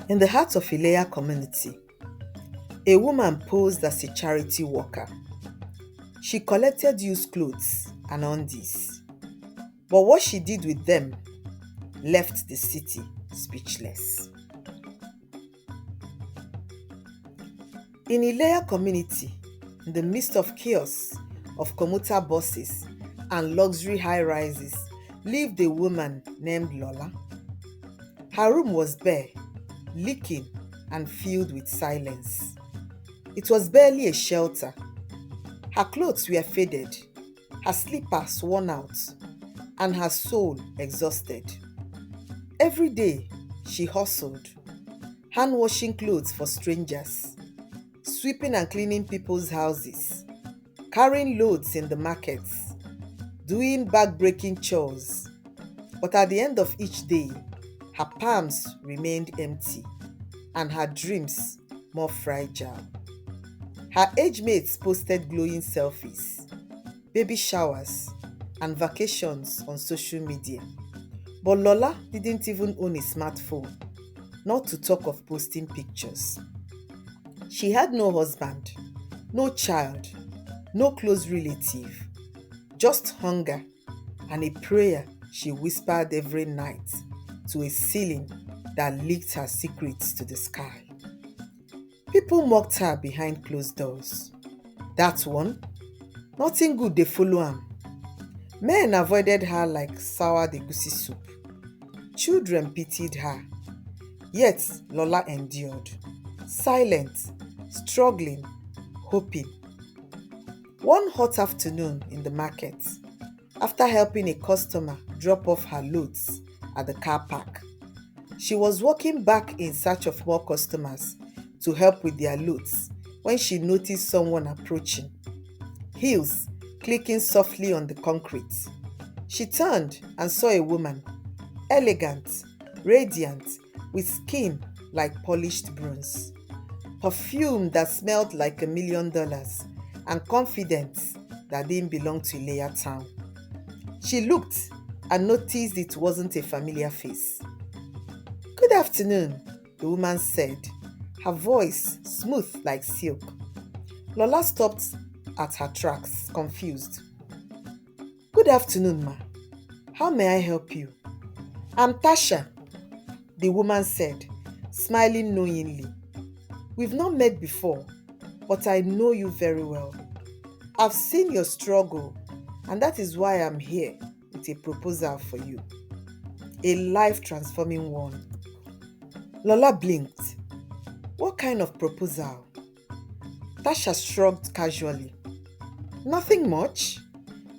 In the heart of Ileya Community, a woman posed as a charity worker. She collected used clothes and undies, but what she did with them left the city speechless. In Ileya Community, in the midst of chaos of commuter buses and luxury high-rises, lived a woman named Lola. Her room was bare, leaking, and filled with silence. It was barely a shelter. Her clothes were faded, her slippers worn out, and her soul exhausted. Every day, she hustled, hand washing clothes for strangers, sweeping and cleaning people's houses, carrying loads in the markets, doing back-breaking chores. But at the end of each day, her palms remained empty and her dreams more fragile. Her age mates posted glowing selfies, baby showers, and vacations on social media. But Lola didn't even own a smartphone, not to talk of posting pictures. She had no husband, no child, no close relative, just hunger and a prayer she whispered every night to a ceiling that leaked her secrets to the sky. People mocked her behind closed doors. That one, nothing good dey follow am. Men avoided her like sour egusi soup. Children pitied her. Yet Lola endured, silent, struggling, hoping. One hot afternoon in the market, after helping a customer drop off her loads at the car park, she was walking back in search of more customers to help with their loads when she noticed someone approaching, heels clicking softly on the concrete. She turned and saw a woman, elegant, radiant, with skin like polished bronze, perfume that smelled like $1,000,000, and confidence that didn't belong to Ileya town. She looked and noticed it wasn't a familiar face. "Good afternoon," the woman said, her voice smooth like silk. Lola stopped at her tracks, confused. "Good afternoon, ma. How may I help you?" "I'm Tasha," the woman said, smiling knowingly. "We've not met before, but I know you very well. I've seen your struggle, and that is why I'm here with a proposal for you. A life-transforming one." Lola blinked. "What kind of proposal?" Tasha shrugged casually. "Nothing much.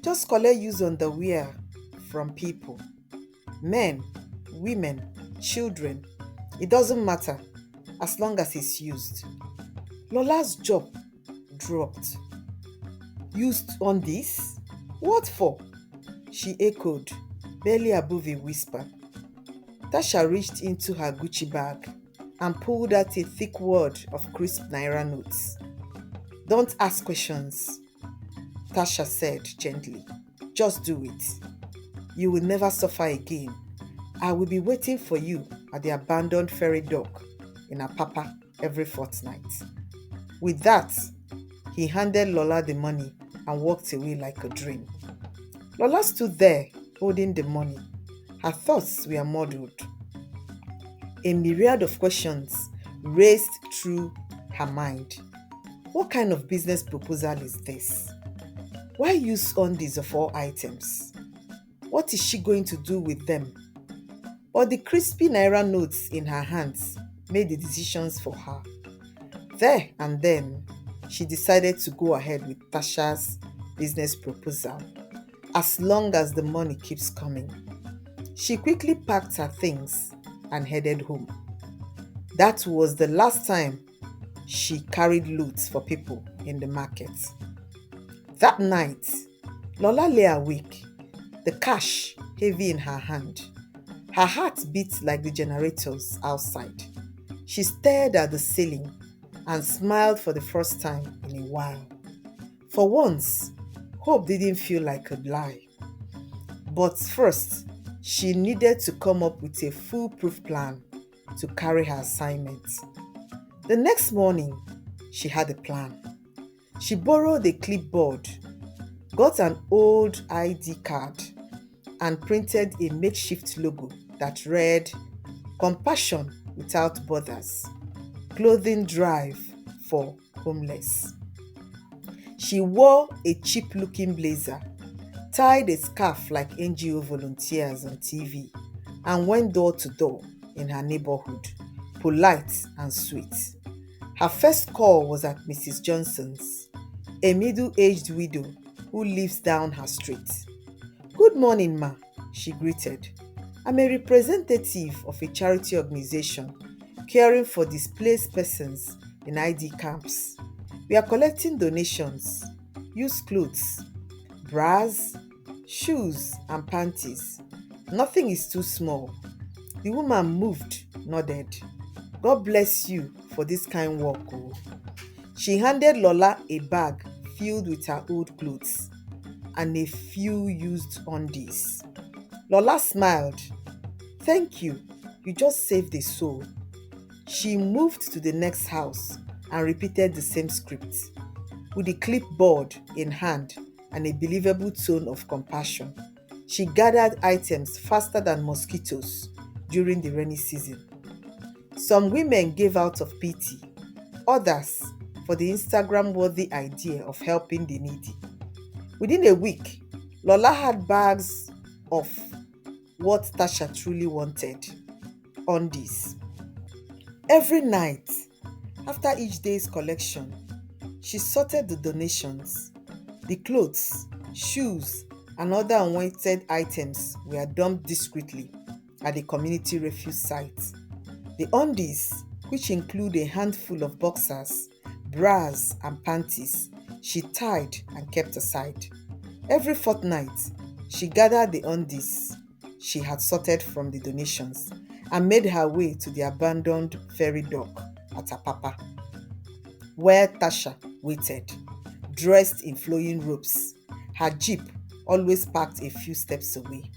Just collect used underwear from people. Men, women, children. It doesn't matter as long as it's used." Lola's jaw dropped. "Used on this? What for?" she echoed, barely above a whisper. Tasha reached into her Gucci bag and pulled out a thick wad of crisp naira notes. "Don't ask questions," Tasha said gently. "Just do it. You will never suffer again. I will be waiting for you at the abandoned ferry dock in Apapa every fortnight." With that, he handed Lola the money and walked away like a dream. Lola stood there holding the money. Her thoughts were muddled. A myriad of questions raced through her mind. What kind of business proposal is this? Why use undies of all items? What is she going to do with them? But the crispy naira notes in her hands made the decisions for her. There and then, she decided to go ahead with Tasha's business proposal, as long as the money keeps coming. She quickly packed her things and headed home. That was the last time she carried loads for people in the market. That night, Lola lay awake, the cash heavy in her hand. Her heart beat like the generators outside. She stared at the ceiling and smiled for the first time in a while. For once, hope didn't feel like a lie. But first, she needed to come up with a foolproof plan to carry her assignment. The next morning, she had a plan. She borrowed a clipboard, got an old ID card, and printed a makeshift logo that read, "Compassion without borders, clothing drive for homeless." She wore a cheap-looking blazer, tied a scarf like NGO volunteers on TV, and went door to door in her neighborhood, polite and sweet. Her first call was at Mrs. Johnson's, a middle-aged widow who lives down her street. "Good morning, ma," she greeted. "I'm a representative of a charity organization caring for displaced persons in ID camps. We are collecting donations, used clothes, bras, shoes, and panties. Nothing is too small." The woman moved, nodded. "God bless you for this kind work." Oh. She handed Lola a bag filled with her old clothes and a few used undies. Lola smiled. "Thank you, you just saved a soul." She moved to the next house and repeated the same script, with the clipboard in hand and a believable tone of compassion. She gathered items faster than mosquitoes during the rainy season. Some women gave out of pity, others for the Instagram-worthy idea of helping the needy. Within a week, Lola had bags of what Tasha truly wanted: undies. Every night, after each day's collection, she sorted the donations. The clothes, shoes, and other unwanted items were dumped discreetly at the community refuse site. The undies, which include a handful of boxers, bras, and panties, she tied and kept aside. Every fortnight, she gathered the undies she had sorted from the donations and made her way to the abandoned ferry dock at Apapa, where Tasha waited, dressed in flowing robes, her jeep always parked a few steps away.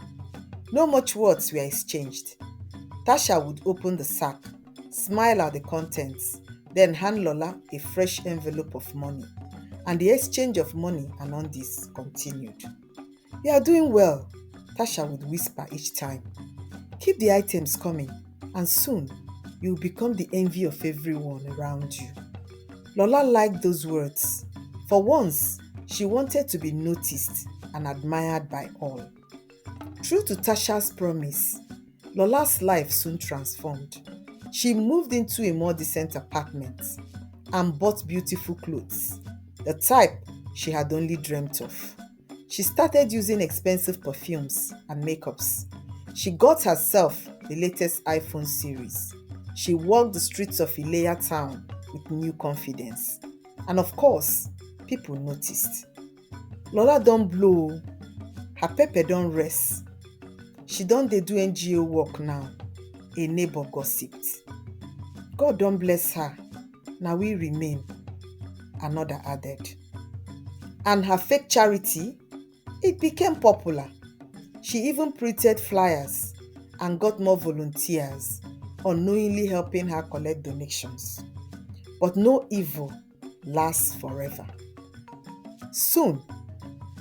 No much words were exchanged. Tasha would open the sack, smile at the contents, then hand Lola a fresh envelope of money, and the exchange of money and undies continued. "You are doing well," Tasha would whisper each time. "Keep the items coming, and soon you will become the envy of everyone around you." Lola liked those words. For once, she wanted to be noticed and admired by all. True to Tasha's promise, Lola's life soon transformed. She moved into a more decent apartment and bought beautiful clothes, the type she had only dreamt of. She started using expensive perfumes and makeups. She got herself the latest iPhone series. She walked the streets of Ileya town with new confidence. And of course, people noticed. Lola don blow, her pepper don rest. She don dey do NGO work now, a neighbor gossiped. God don bless her, na we remain, another added. And her fake charity, it became popular. She even printed flyers and got more volunteers, unknowingly helping her collect donations. But no evil lasts forever. Soon,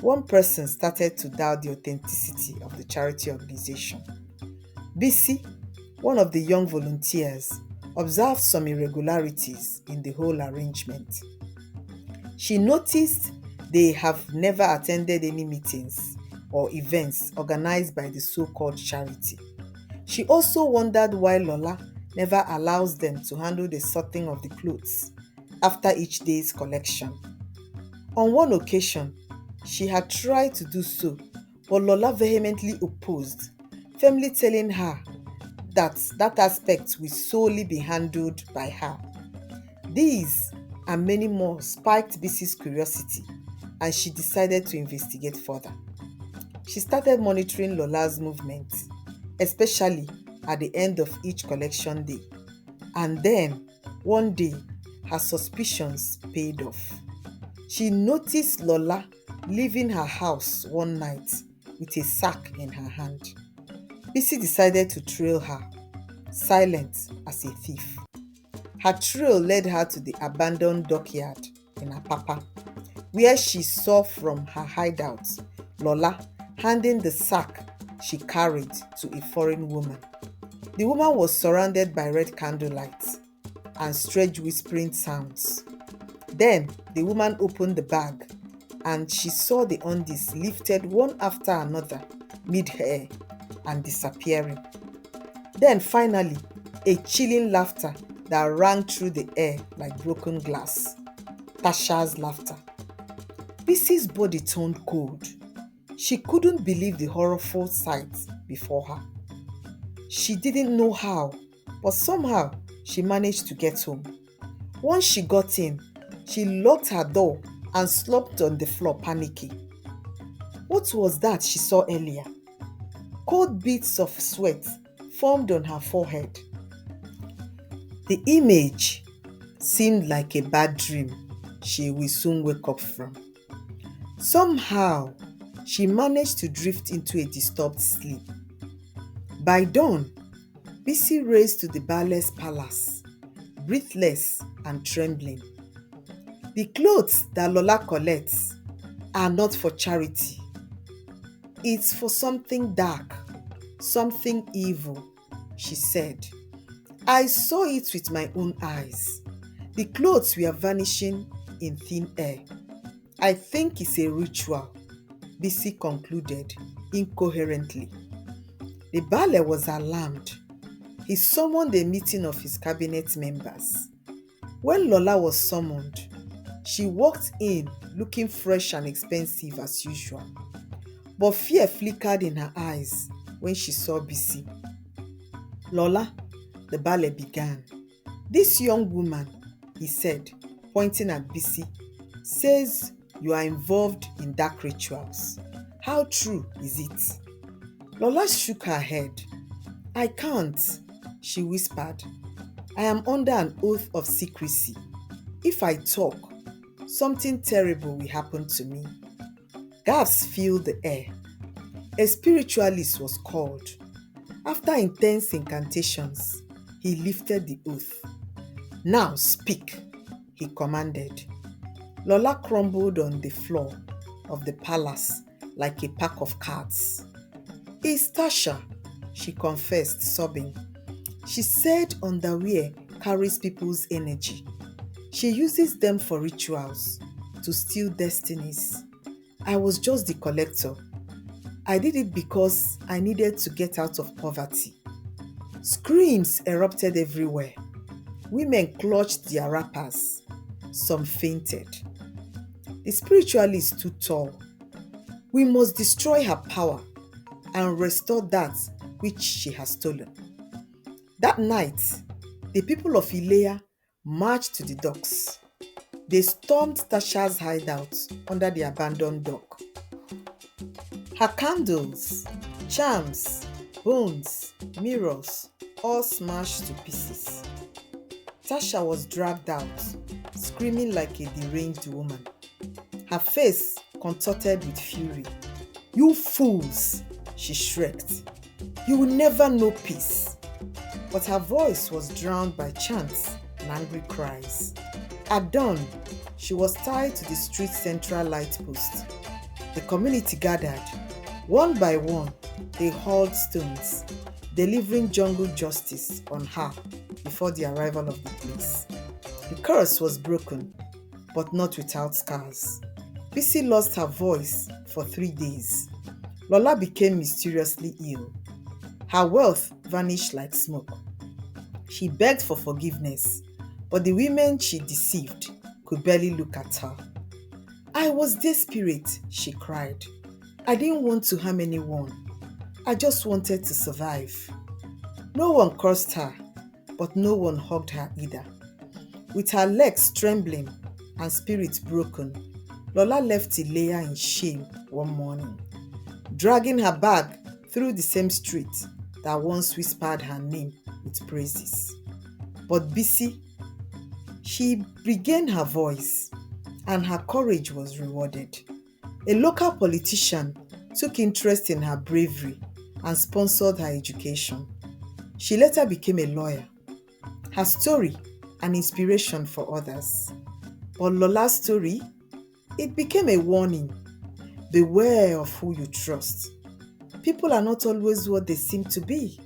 one person started to doubt the authenticity of the charity organization. Bisi, one of the young volunteers, observed some irregularities in the whole arrangement. She noticed they have never attended any meetings or events organized by the so-called charity. She also wondered why Lola never allows them to handle the sorting of the clothes after each day's collection. On one occasion, she had tried to do so, but Lola vehemently opposed, firmly telling her that aspect will solely be handled by her. These and many more spiked Bisi's curiosity, and she decided to investigate further. She started monitoring Lola's movements, especially at the end of each collection day. And then, one day, her suspicions paid off. She noticed Lola leaving her house one night with a sack in her hand. Bisi decided to trail her. silent as a thief. Her trail led her to the abandoned dockyard in Apapa, where she saw from her hideout Lola handing the sack she carried to a foreign woman. The woman was surrounded by red candlelight and strange whispering sounds. Then the woman opened the bag and she saw the undies lifted one after another mid-air and disappearing. Then finally, a chilling laughter that rang through the air like broken glass. Tasha's laughter. Bissy's body turned cold. She couldn't believe the horrible sight before her. She didn't know how, but somehow she managed to get home. Once she got in, she locked her door and slumped on the floor panicking. What was that she saw earlier? Cold beads of sweat formed on her forehead. The image seemed like a bad dream she will soon wake up from. Somehow, she managed to drift into a disturbed sleep. By dawn, Bissy raced to the Ballet's palace, breathless and trembling. The clothes that Lola collects are not for charity. It's for something dark, something evil, she said. I saw it with my own eyes. The clothes were vanishing in thin air. I think it's a ritual, Bissy concluded incoherently. The Ballet was alarmed. He summoned a meeting of his cabinet members. When Lola was summoned, she walked in looking fresh and expensive as usual. But fear flickered in her eyes when she saw Bissy. Lola, the Ballet began. This young woman, he said, pointing at Bissy, says you are involved in dark rituals. How true is it? Lola shook her head. I can't, she whispered. I am under an oath of secrecy. If I talk, something terrible will happen to me. Gasps filled the air. A spiritualist was called. After intense incantations, he lifted the oath. Now speak, he commanded. Lola crumbled on the floor of the palace like a pack of cards. It's Tasha, she confessed, sobbing. She said underwear carries people's energy. She uses them for rituals, to steal destinies. I was just the collector. I did it because I needed to get out of poverty. Screams erupted everywhere. Women clutched their wrappers. Some fainted. The spiritualist stood tall. We must destroy her power and restore that which she has stolen. That night, the people of Ileya marched to the docks. They stormed Tasha's hideout under the abandoned dock. Her candles, charms, bones, mirrors, all smashed to pieces. Tasha was dragged out, screaming like a deranged woman. Her face contorted with fury. You fools, she shrieked. You will never know peace. But her voice was drowned by chants and angry cries. At dawn, she was tied to the street central light post. The community gathered. One by one, they hurled stones, delivering jungle justice on her before the arrival of the police. The curse was broken, but not without scars. Bissy lost her voice for 3 days. Lola became mysteriously ill. Her wealth vanished like smoke. She begged for forgiveness, but the women she deceived could barely look at her. I was desperate, she cried. I didn't want to harm anyone. I just wanted to survive. No one cursed her, but no one hugged her either. With her legs trembling and spirit broken, Lola left Ileya in shame one morning, dragging her bag through the same street that once whispered her name with praises. But Bissy, she regained her voice, and her courage was rewarded. A local politician took interest in her bravery and sponsored her education. She later became a lawyer. Her story, an inspiration for others. But Lola's story, it became a warning. Beware of who you trust. People are not always what they seem to be.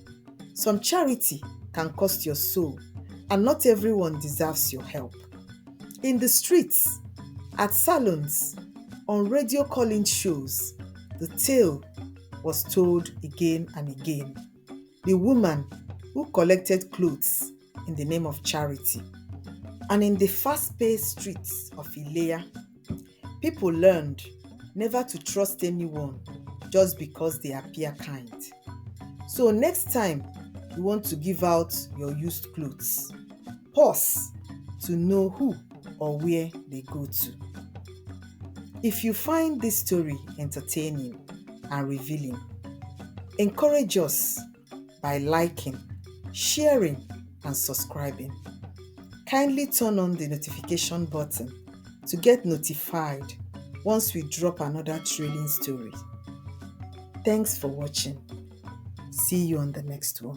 Some charity can cost your soul, and not everyone deserves your help. In the streets, at salons, on radio call-in shows, the tale was told again and again. The woman who collected clothes in the name of charity. And in the fast-paced streets of Ileya, people learned never to trust anyone just because they appear kind. So next time you want to give out your used clothes, pause to know who or where they go to. If you find this story entertaining and revealing, encourage us by liking, sharing, and subscribing. Kindly turn on the notification button to get notified once we drop another thrilling story. Thanks for watching. See you on the next one.